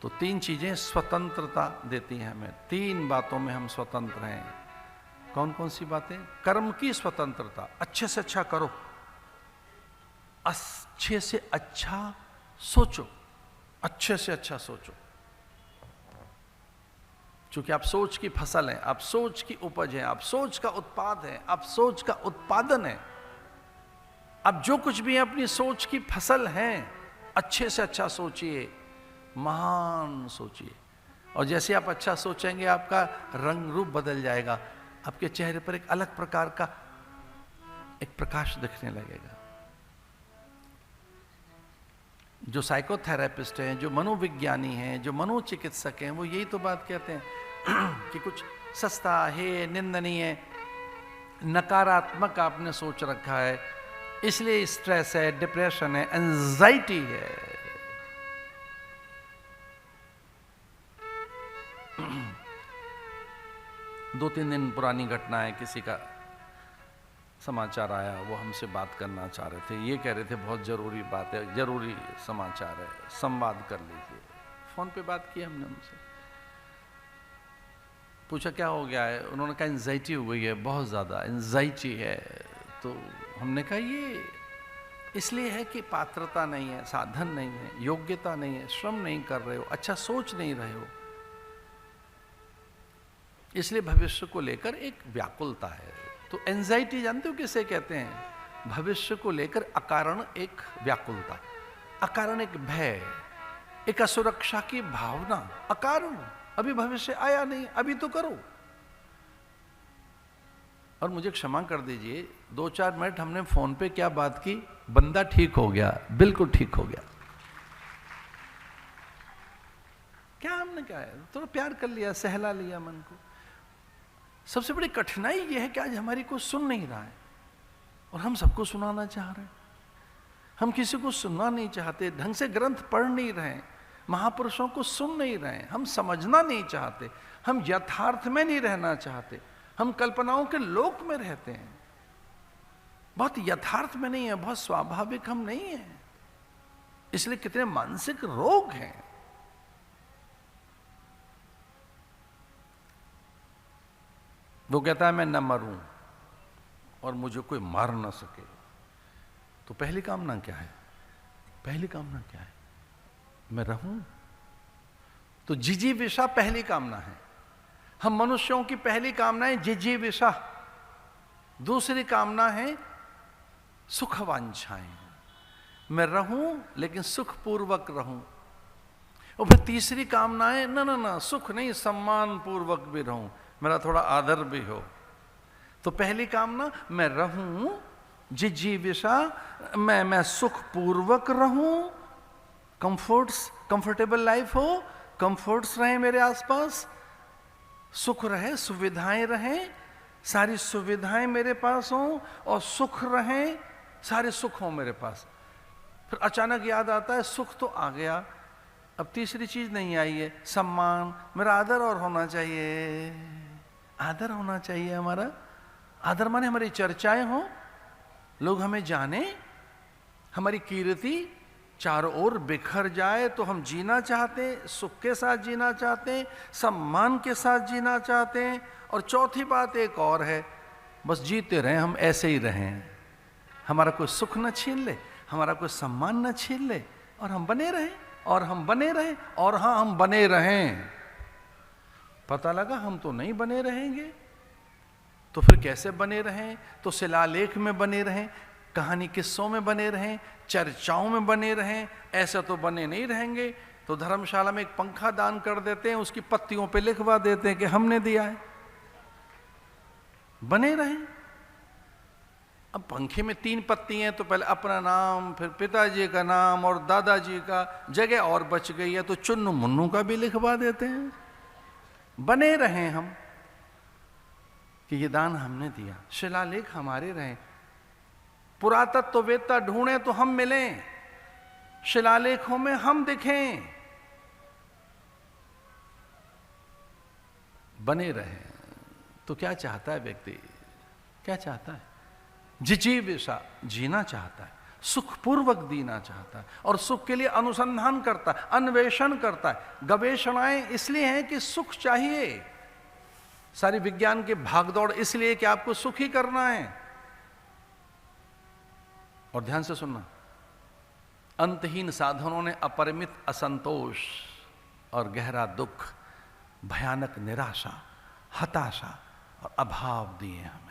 तो तीन चीजें स्वतंत्रता देती हैं हमें, तीन बातों में हम स्वतंत्र हैं। कौन कौन सी बातें? कर्म की स्वतंत्रता, अच्छे से अच्छा करो, अच्छे से अच्छा सोचो, अच्छे से अच्छा सोचो। क्योंकि आप सोच की फसल हैं, आप सोच की उपज हैं, आप सोच का उत्पाद हैं, आप सोच का उत्पादन है। आप जो कुछ भी है अपनी सोच की फसल हैं। अच्छे से अच्छा सोचिए, महान सोचिए, और जैसे आप अच्छा सोचेंगे आपका रंग रूप बदल जाएगा, आपके चेहरे पर एक अलग प्रकार का एक प्रकाश दिखने लगेगा। जो साइकोथेरेपिस्ट हैं, जो मनोविज्ञानी हैं, जो मनोचिकित्सक हैं, वो यही तो बात कहते हैं कि कुछ सस्ता है, निंदनीय, नकारात्मक आपने सोच रखा है, इसलिए स्ट्रेस है, डिप्रेशन है, एंजाइटी है। दो तीन दिन पुरानी घटना है, किसी का समाचार आया, वो हमसे बात करना चाह रहे थे, ये कह रहे थे बहुत जरूरी बात है, जरूरी समाचार है, संवाद कर लीजिए। फोन पे बात की हमने उनसे, पूछा क्या हो गया है, उन्होंने कहा एंजाइटी हो गई है, बहुत ज़्यादा एंजाइटी है। तो हमने कहा ये इसलिए है कि पात्रता नहीं है, साधन नहीं है, योग्यता नहीं है, श्रम नहीं कर रहे हो, अच्छा सोच नहीं रहे हो, इसलिए भविष्य को लेकर एक व्याकुलता है। तो एंजाइटी जानते हो किसे कहते हैं? भविष्य को लेकर अकारण एक व्याकुलता, अकारण एक भय, एक असुरक्षा की भावना, अकारण। अभी भविष्य आया नहीं, अभी तो करो। और मुझे क्षमा कर दीजिए, 2-4 मिनट हमने फोन पे क्या बात की, बंदा ठीक हो गया, बिल्कुल ठीक हो गया। क्या हमने क्या है, थोड़ा प्यार कर लिया, सहला लिया मन को। सबसे बड़ी कठिनाई यह है कि आज हमारी कोई सुन नहीं रहा है, और हम सबको सुनाना चाह रहे हैं। हम किसी को सुनना नहीं चाहते, ढंग से ग्रंथ पढ़ नहीं रहे, महापुरुषों को सुन नहीं रहे, हम समझना नहीं चाहते, हम यथार्थ में नहीं रहना चाहते, हम कल्पनाओं के लोक में रहते हैं, बहुत यथार्थ में नहीं है, बहुत स्वाभाविक हम नहीं है। इसलिए कितने मानसिक रोग हैं। वो कहता है मैं न मरूं और मुझे कोई मार ना सके। तो पहली कामना क्या है? पहली कामना क्या है? मैं रहूं। तो जिजीविषा पहली कामना है। हम मनुष्यों की पहली कामना है जिजीविषा, दूसरी कामना है सुखवांछाएं, मैं रहूं लेकिन सुखपूर्वक रहूं। और फिर तीसरी कामना है ना ना ना, सुख नहीं, सम्मान पूर्वक भी रहूं, मेरा थोड़ा आदर भी हो। तो पहली कामना मैं रहूं, जिजीविषा, मैं सुखपूर्वक रहूं, कंफर्टेबल लाइफ हो, कंफर्ट्स रहे मेरे आसपास, सुख रहे, सुविधाएं रहें, सारी सुविधाएं मेरे पास हों, और सुख रहें, सारे सुख हों मेरे पास। फिर अचानक याद आता है सुख तो आ गया, अब तीसरी चीज नहीं आई है, सम्मान, मेरा आदर और होना चाहिए, आदर होना चाहिए हमारा। आदर माने हमारी चर्चाएं हों, लोग हमें जाने, हमारी कीर्ति चारों ओर बिखर जाए, तो हम जीना चाहते हैं, सुख के साथ जीना चाहते हैं, सम्मान के साथ जीना चाहते हैं। और चौथी बात एक और है, बस जीते रहें, हम ऐसे ही रहें, हमारा कोई सुख न छीन ले, हमारा कोई सम्मान न छीन ले, और हम बने रहें, और हम बने रहें, और हाँ हम बने रहें। पता लगा हम तो नहीं बने रहेंगे, तो फिर कैसे बने रहें? तो शिलालेख में बने रहें, कहानी किस्सों में बने रहें, चर्चाओं में बने रहें, ऐसे तो बने नहीं रहेंगे। तो धर्मशाला में एक पंखा दान कर देते हैं, उसकी पत्तियों पे लिखवा देते हैं कि हमने दिया है, बने रहें। अब पंखे में 3 पत्ती हैं, तो पहले अपना नाम, फिर पिताजी का नाम और दादाजी का, जगह और बच गई है तो चुन्नू मुन्नू का भी लिखवा देते हैं, बने रहें हम कि ये दान हमने दिया, शिलालेख हमारे रहें। पुरातत्ववेत्ता ढूंढे तो हम मिलें, शिलालेखों में हम दिखें, बने रहें। तो क्या चाहता है व्यक्ति? क्या चाहता है? जिजीविषा, जीना चाहता है, सुखपूर्वक जीना चाहता है और सुख के लिए अनुसंधान करता है, अन्वेषण करता है। गवेषणाएं इसलिए हैं कि सुख चाहिए, सारी विज्ञान की भागदौड़ इसलिए कि आपको सुख ही करना है। और ध्यान से सुनना, अंतहीन साधनों ने अपरिमित असंतोष और गहरा दुख, भयानक निराशा, हताशा और अभाव दिए हमें।